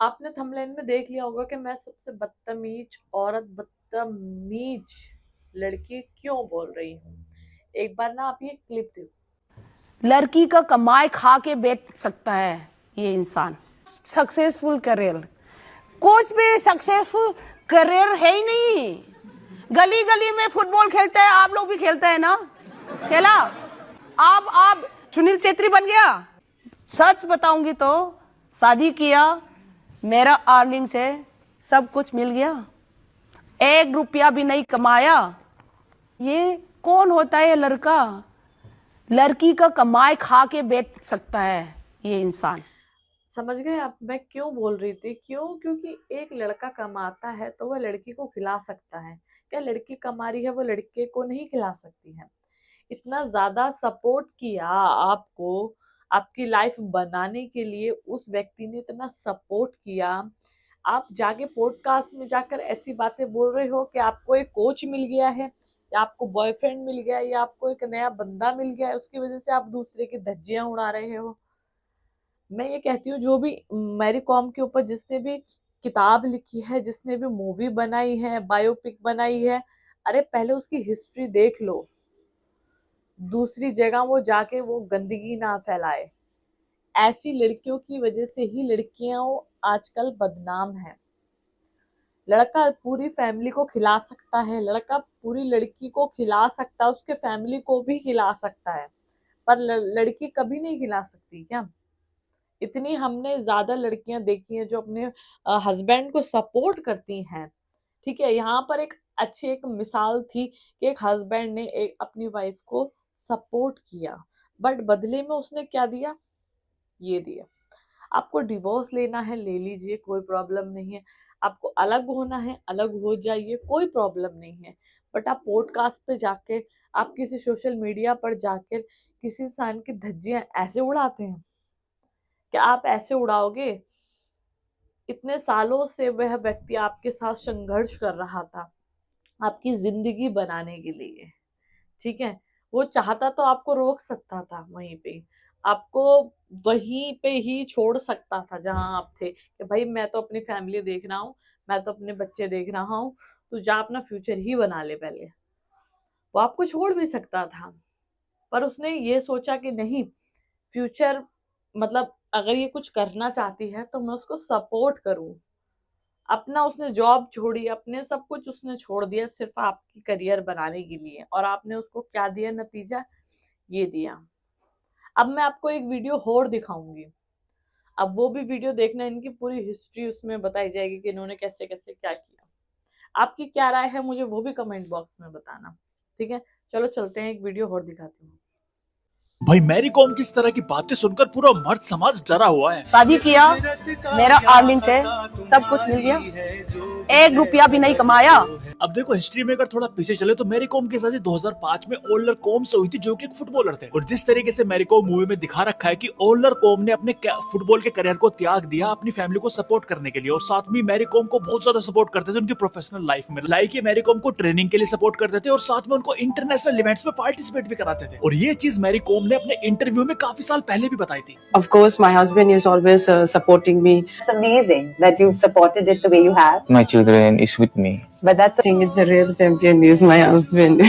आपने थंबनेल में देख लिया होगा कि मैं सबसे बदतमीज औरत, बदतमीज लड़की क्यों बोल रही हूँ। एक बार ना आप ये क्लिप देखो। लड़की का कमाई खा के बैठ सकता है ये इंसान। सक्सेसफुल करियर, कुछ भी सक्सेसफुल करियर है ही नहीं। गली गली में फुटबॉल खेलते हैं, आप लोग भी खेलते हैं ना, खेला। आप सुनील छेत्री बन गया। सच बताऊंगी तो शादी किया, मेरा अर्निंग से सब कुछ मिल गया, 1 रुपया भी नहीं कमाया। ये कौन होता है ये लड़का? लड़की का कमाई खा के बैठ सकता है ये इंसान। समझ गए आप मैं क्यों बोल रही थी? क्योंकि एक लड़का कमाता है तो वह लड़की को खिला सकता है। क्या लड़की कमा रही है वो लड़के को नहीं खिला सकती है? इतना ज्यादा सपोर्ट किया आपको, आपकी लाइफ बनाने के लिए उस व्यक्ति ने इतना सपोर्ट किया। आप जाके पॉडकास्ट में जाकर ऐसी बातें बोल रहे हो कि आपको एक कोच मिल गया है, या आपको बॉयफ्रेंड मिल गया है, या आपको एक नया बंदा मिल गया है, उसकी वजह से आप दूसरे की धज्जियां उड़ा रहे हो। मैं ये कहती हूँ जो भी मैरी कॉम के ऊपर जिसने भी किताब लिखी है, जिसने भी मूवी बनाई है, बायोपिक बनाई है, अरे पहले उसकी हिस्ट्री देख लो। दूसरी जगह वो जाके वो गंदगी ना फैलाए। ऐसी लड़कियों की वजह से ही लड़कियां आजकल बदनाम है। लड़का पूरी फैमिली को खिला सकता है, लड़का पूरी लड़की को खिला सकता है, उसके फैमिली को भी खिला सकता है, पर लड़की कभी नहीं खिला सकती क्या? इतनी हमने ज्यादा लड़कियां देखी हैं जो अपने हस्बैंड को सपोर्ट करती हैं। ठीक है, यहाँ पर एक अच्छी एक मिसाल थी कि एक हस्बैंड ने एक अपनी वाइफ को सपोर्ट किया, बट बदले में उसने क्या दिया? ये दिया। आपको डिवोर्स लेना है ले लीजिए, कोई प्रॉब्लम नहीं है। आपको अलग होना है अलग हो जाइए, कोई प्रॉब्लम नहीं है। बट आप पॉडकास्ट पे जाके, आप किसी सोशल मीडिया पर जाकर किसी इंसान की धज्जियां ऐसे उड़ाते हैं? क्या आप ऐसे उड़ाओगे? इतने सालों से वह व्यक्ति आपके साथ संघर्ष कर रहा था आपकी जिंदगी बनाने के लिए। ठीक है, वो चाहता तो आपको रोक सकता था वहीं पे, आपको वहीं पे ही छोड़ सकता था जहां आप थे कि भाई मैं तो अपनी फैमिली देख रहा हूँ, मैं तो अपने बच्चे देख रहा हूँ, तू जा अपना फ्यूचर ही बना ले पहले। वो आपको छोड़ भी सकता था, पर उसने ये सोचा कि नहीं, फ्यूचर मतलब अगर ये कुछ करना चाहती है तो मैं उसको सपोर्ट करूं। अपना उसने जॉब छोड़ी, अपने सब कुछ उसने छोड़ दिया सिर्फ आपकी करियर बनाने के लिए, और आपने उसको क्या दिया नतीजा? ये दिया। अब मैं आपको एक वीडियो और दिखाऊंगी, अब वो भी वीडियो देखना, इनकी पूरी हिस्ट्री उसमें बताई जाएगी कि इन्होंने कैसे कैसे क्या किया। आपकी क्या राय है मुझे वो भी कमेंट बॉक्स में बताना। ठीक है, चलो चलते हैं, एक वीडियो और दिखाती हूँ। भाई मैरी कॉम की इस तरह की बातें सुनकर पूरा मर्द समाज डरा हुआ है। शादी किया, मेरा अर्निंग से सब कुछ मिल गया, 1 रुपया भी नहीं कमाया। अब देखो हिस्ट्री में अगर थोड़ा पीछे चले तो मैरी कॉम की शादी 2005 में ओलर कॉम से हुई थी, जो कि एक फुटबॉलर थे। और जिस तरीके से मैरी कॉम मूवी में दिखा रखा है कि ओलर कॉम ने अपने फुटबॉल के करियर को त्याग दिया अपनी फैमिली को सपोर्ट करने के लिए, और साथ में मैरी कॉम को बहुत ज्यादा सपोर्ट करते थे उनकी प्रोफेशनल लाइफ में। लाइक ये मैरी कॉम को ट्रेनिंग के लिए सपोर्ट करते थे और साथ में उनको इंटरनेशनल इवेंट्स में पार्टिसिपेट भी कराते थे। और ये चीज मैरी कॉम ने अपने इंटरव्यू में काफी साल पहले भी बताई थी। Of course, my husband is always supporting me. It's amazing that you've supported it the way you have. My children is with me. But that's I think it's a real champion is my husband.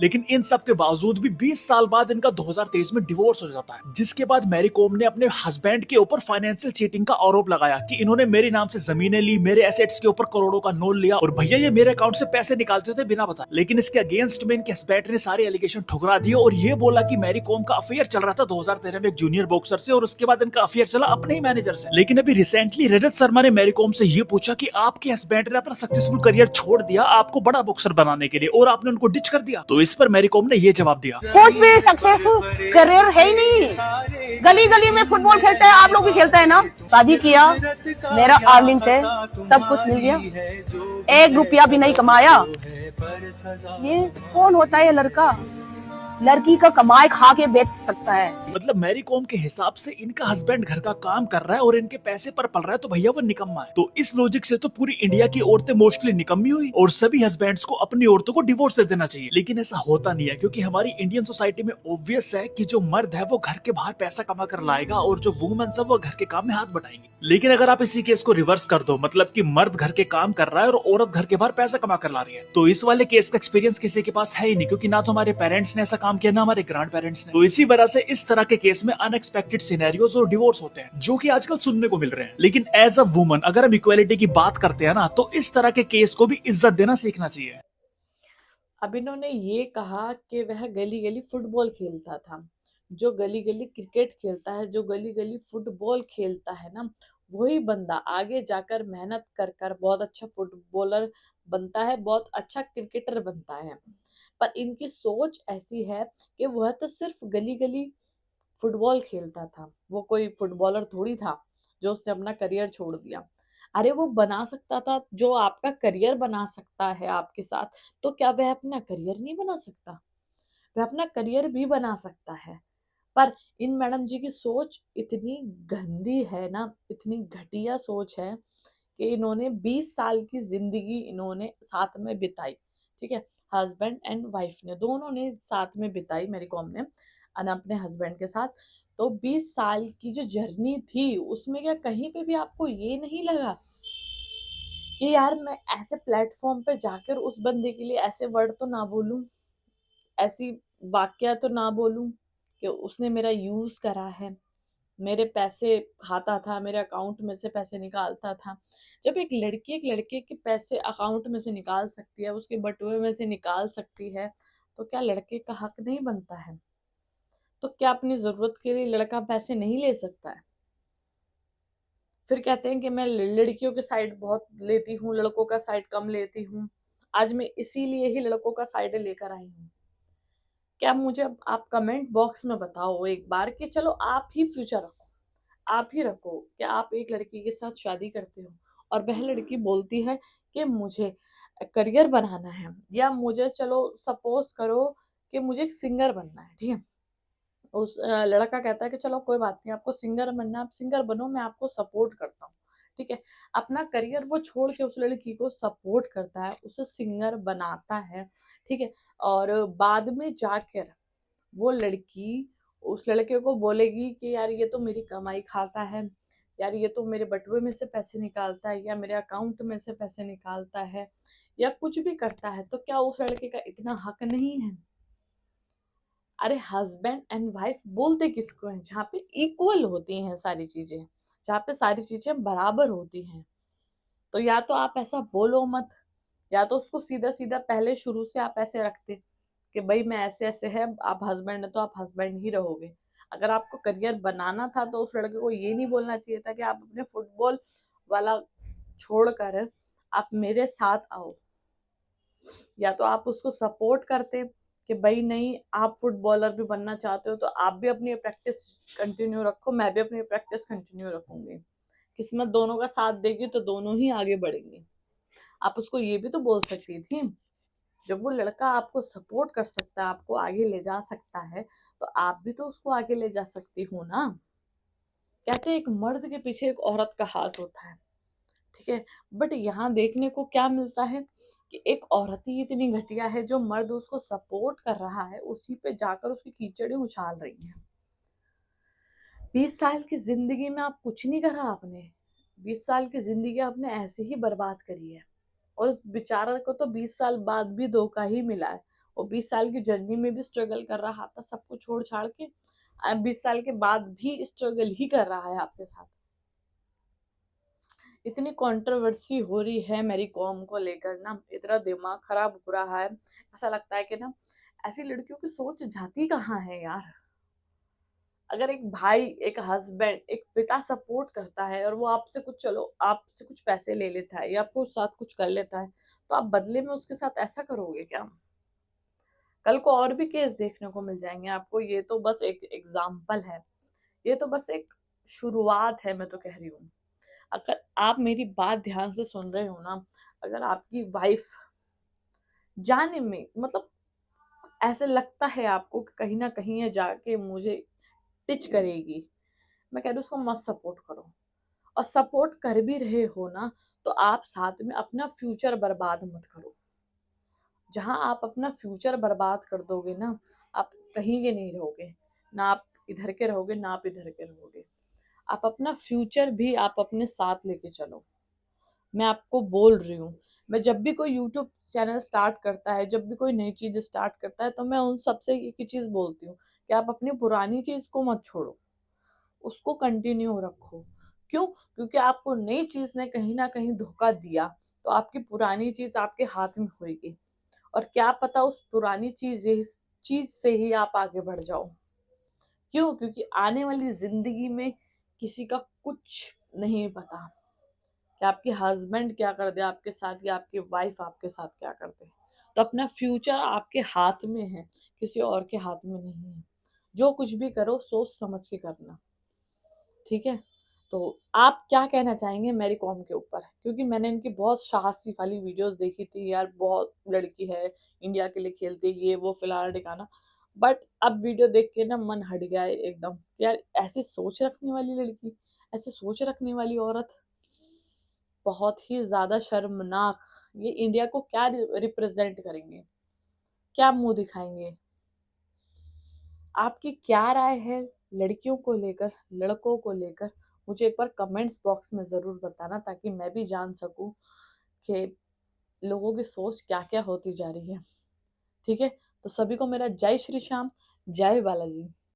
लेकिन इन सब के बावजूद भी 20 साल बाद इनका 2023 में divorce हो जाता है, जिसके बाद मैरी कॉम ने अपने हस्बैंड के ऊपर फाइनेंशियल चीटिंग का आरोप लगाया कि इन्होंने मेरे नाम से जमीनें ली, मेरे एसेट्स के ऊपर करोड़ों का लोन लिया, और भैया ये मेरे अकाउंट से पैसे निकालते थे बिना बताए। लेकिन इसके अगेंस्ट में इनके हस्बैंड ने सारे एलिगेशन ठुकरा दिए और ये बोला कि मैरी कॉम का अफेयर चल रहा था 2013 में एक जूनियर बॉक्सर से, और उसके बाद इनका अफेयर चला अपने ही मैनेजर से। लेकिन अभी रिसेंटली रजत शर्मा ने मैरी कॉम से ये पूछा कि आपके हस्बैंड ने अपना सक्सेसफुल करियर छोड़ दिया आपको बड़ा बॉक्सर बनाने के लिए, और आपने उनको डिच कर दिया। तो इस पर मैरी कॉम ने ये जवाब दिया, कुछ भी सक्सेसफुल करियर है ही नहीं। गली गली में फुटबॉल खेलते हैं, आप लोग भी खेलते हैं ना। शादी किया, मेरा अर्निंग से सब कुछ मिल गया, 1 रुपया भी नहीं कमाया। ये कौन होता है ये लड़का? लड़की का कमाई खा के बेच सकता है। मतलब मैरी कॉम के हिसाब से इनका हस्बैंड घर का काम कर रहा है और इनके पैसे पर पल रहा है, तो भैया वो निकम्मा है। तो इस लॉजिक से तो पूरी इंडिया की औरतें मोस्टली निकम्मी हुई और सभी हस्बैंड्स को अपनी औरतों को डिवोर्स दे देना चाहिए। लेकिन ऐसा होता नहीं है, क्योंकि हमारी इंडियन सोसाइटी में ऑब्वियस है कि जो मर्द है वो घर के बाहर पैसा कमा कर लाएगा और जो वुमेन्स है वो घर के काम में हाथ बटाएंगे। लेकिन अगर आप इसी केस को रिवर्स कर दो, मतलब कि मर्द घर के काम कर रहा है और औरत घर के बाहर पैसा कमा कर ला रही है, तो इस वाले केस का एक्सपीरियंस किसी के पास है ही नहीं, क्योंकि ना तो हमारे पेरेंट्स ने ऐसा काम किया, ना हमारे ग्रैंड पेरेंट्स ने। तो इसी वजह से इस तरह के केस में अनएक्सपेक्टेड सिनेरियोज और डिवोर्स होते हैं, जो कि आजकल सुनने को मिल रहे हैं। लेकिन एज अ वुमन अगर हम इक्वालिटी की बात करते हैं ना, तो इस तरह के केस को भी इज्जत देना सीखना चाहिए। अब इन्होंने ये कहा कि वह गली गली फुटबॉल खेलता था। जो गली गली क्रिकेट खेलता है, जो गली गली फुटबॉल खेलता है ना, वही बंदा आगे जाकर मेहनत कर कर बहुत अच्छा फुटबॉलर बनता है, बहुत अच्छा क्रिकेटर बनता है। पर इनकी सोच ऐसी है कि वह तो सिर्फ गली गली फुटबॉल खेलता था, वो कोई फुटबॉलर थोड़ी था जो उसने अपना करियर छोड़ दिया। अरे वो बना सकता था, जो आपका करियर बना सकता है आपके साथ, तो क्या वह अपना करियर नहीं बना सकता? वह अपना करियर भी बना सकता है। पर इन मैडम जी की सोच इतनी गंदी है ना, इतनी घटिया सोच है कि इन्होंने 20 साल की जिंदगी इन्होंने साथ में बिताई। ठीक है, हस्बैंड एंड वाइफ ने दोनों ने साथ में बिताई, मेरी कॉम ने अपने हस्बैंड के साथ। तो 20 साल की जो जर्नी थी उसमें क्या कहीं पे भी आपको ये नहीं लगा कि यार मैं ऐसे प्लेटफॉर्म पे जाकर उस बंदे के लिए ऐसे वर्ड तो ना बोलूं, ऐसी वाक्य तो ना बोलूं कि उसने मेरा यूज करा है, मेरे पैसे खाता था, मेरे अकाउंट में से पैसे निकालता था। जब एक लड़की एक लड़के के पैसे अकाउंट में से निकाल सकती है, उसके बटुए में से निकाल सकती है, तो क्या लड़के का हक नहीं बनता है? तो क्या अपनी जरूरत के लिए लड़का पैसे नहीं ले सकता है? फिर कहते हैं कि मैं लड़कियों के साइड बहुत लेती हूँ, लड़कों का साइड कम लेती हूँ। आज मैं इसीलिए ही लड़कों का साइड लेकर आई हूँ। क्या मुझे आप कमेंट बॉक्स में बताओ एक बार कि चलो आप ही फ्यूचर रखो, आप ही रखो कि आप एक लड़की के साथ शादी करते हो और वह लड़की बोलती है कि मुझे करियर बनाना है, या मुझे चलो सपोज करो कि मुझे एक सिंगर बनना है, ठीक है। उस लड़का कहता है कि चलो कोई बात नहीं, आपको सिंगर बनना, आप सिंगर बनो, मैं आपको सपोर्ट करता हूँ, ठीक है। अपना करियर वो छोड़ के उस लड़की को सपोर्ट करता है, उसे सिंगर बनाता है, ठीक है। और बाद में जाकर वो लड़की उस लड़के को बोलेगी कि यार ये तो मेरी कमाई खाता है, यार ये तो मेरे बटुए में से पैसे निकालता है, या मेरे अकाउंट में से पैसे निकालता है, या कुछ भी करता है, तो क्या उस लड़के का इतना हक नहीं है? अरे हस्बैंड एंड वाइफ बोलते किसको है? जहाँ पे इक्वल होती हैं सारी चीजें, जहाँ पे सारी चीजें बराबर होती हैं। तो या तो आप ऐसा बोलो मत, या तो उसको सीधा सीधा पहले शुरू से आप ऐसे रखते कि भाई मैं ऐसे ऐसे है, आप हस्बैंड है तो आप हस्बैंड ही रहोगे। अगर आपको करियर बनाना था तो उस लड़के को ये नहीं बोलना चाहिए था कि आप अपने फुटबॉल वाला छोड़कर आप मेरे साथ आओ। या तो आप उसको सपोर्ट करते कि भाई नहीं, आप फुटबॉलर भी बनना चाहते हो तो आप भी अपनी प्रैक्टिस कंटिन्यू रखो, मैं भी अपनी प्रैक्टिस कंटिन्यू रखूंगी। किस्मत दोनों का साथ देगी तो दोनों ही आगे बढ़ेंगे। आप उसको ये भी तो बोल सकती थी। जब वो लड़का आपको सपोर्ट कर सकता है, आपको आगे ले जा सकता है, तो आप भी तो उसको आगे ले जा सकती हो ना। कहते हैं एक मर्द के पीछे एक औरत का हाथ होता है, ठीक है। बट यहाँ देखने को क्या मिलता है कि एक औरत ही इतनी घटिया है, जो मर्द उसको सपोर्ट कर रहा है उसी पे जाकर उसकी कीचड़ें उछाल रही हैं। 20 साल की जिंदगी में आप कुछ नहीं करा आपने, 20 साल की जिंदगी आपने ऐसे ही बर्बाद करी है। और उस बेचारा को तो 20 साल बाद भी धोखा ही मिला है। वो 20 साल की जर्नी में भी स्ट्रगल कर रहा था, सब कुछ छोड़ छाड़ के 20 साल के बाद भी स्ट्रगल ही कर रहा है आपके साथ। इतनी कंट्रोवर्सी हो रही है मेरी कॉम को लेकर ना, इतना दिमाग खराब हो रहा है। ऐसा लगता है कि ना ऐसी लड़कियों की सोच जाती कहाँ है यार। अगर एक भाई, एक हस्बैंड, एक पिता सपोर्ट करता है और वो आपसे कुछ, चलो आपसे कुछ पैसे ले लेता है या आपको साथ कुछ कर लेता है, तो आप बदले में उसके साथ ऐसा करोगे क्या? कल को और भी केस देखने को मिल जाएंगे आपको। ये तो बस एक एग्जाम्पल है, ये तो बस एक शुरुआत है, मैं तो कह रही हूँ। अगर आप मेरी बात ध्यान से सुन रहे हो ना, अगर आपकी वाइफ जाने में, मतलब ऐसे लगता है आपको कि कहीं ना कहीं ये जाके मुझे टिच करेगी, मैं कह रही हूँ उसको मत सपोर्ट करो। और सपोर्ट कर भी रहे हो ना, तो आप साथ में अपना फ्यूचर बर्बाद मत करो। जहां आप अपना फ्यूचर बर्बाद कर दोगे ना, आप कहीं के नहीं रहोगे, ना आप इधर के रहोगे ना आप इधर के रहोगे। आप अपना फ्यूचर भी आप अपने साथ लेके चलो। मैं आपको बोल रही हूँ, मैं जब भी कोई यूट्यूब चैनल स्टार्ट करता है, जब भी कोई नई चीज स्टार्ट करता है, तो मैं उन सबसे एक ही चीज बोलती हूँ कि आप अपनी पुरानी चीज को मत छोड़ो, उसको कंटिन्यू रखो। क्यों? क्योंकि आपको नई चीज ने कहीं ना कहीं धोखा दिया, तो आपकी पुरानी चीज आपके हाथ में होगी, और क्या पता उस पुरानी चीज से ही आप आगे बढ़ जाओ। क्यों? क्योंकि आने वाली जिंदगी में किसी का कुछ नहीं पता कि आपके हस्बैंड क्या कर दे आपके साथ, या आपकी वाइफ आपके साथ क्या कर दे। तो अपना फ्यूचर आपके हाथ में है, किसी और के हाथ में नहीं है। जो कुछ भी करो सोच समझ के करना, ठीक है? तो आप क्या कहना चाहेंगे मैरी कॉम के ऊपर? क्योंकि मैंने इनकी बहुत साहसी वाली वीडियोस देखी थी यार, बहुत लड़की है, इंडिया के लिए खेलती है, ये वो फिलहाल ठिकाना। बट अब वीडियो देख के ना मन हट गया है एकदम, यार ऐसी सोच रखने वाली लड़की, ऐसे सोच रखने वाली औरत, बहुत ही ज्यादा शर्मनाक। ये इंडिया को क्या रिप्रेजेंट करेंगे, क्या मुंह दिखाएंगे? आपकी क्या राय है लड़कियों को लेकर, लड़कों को लेकर? मुझे एक बार कमेंट्स बॉक्स में जरूर बताना, ताकि मैं भी जान सकूं कि लोगों की सोच क्या क्या होती जा रही है। ठीक है? तो सभी को मेरा जय श्री श्याम, जय बालाजी।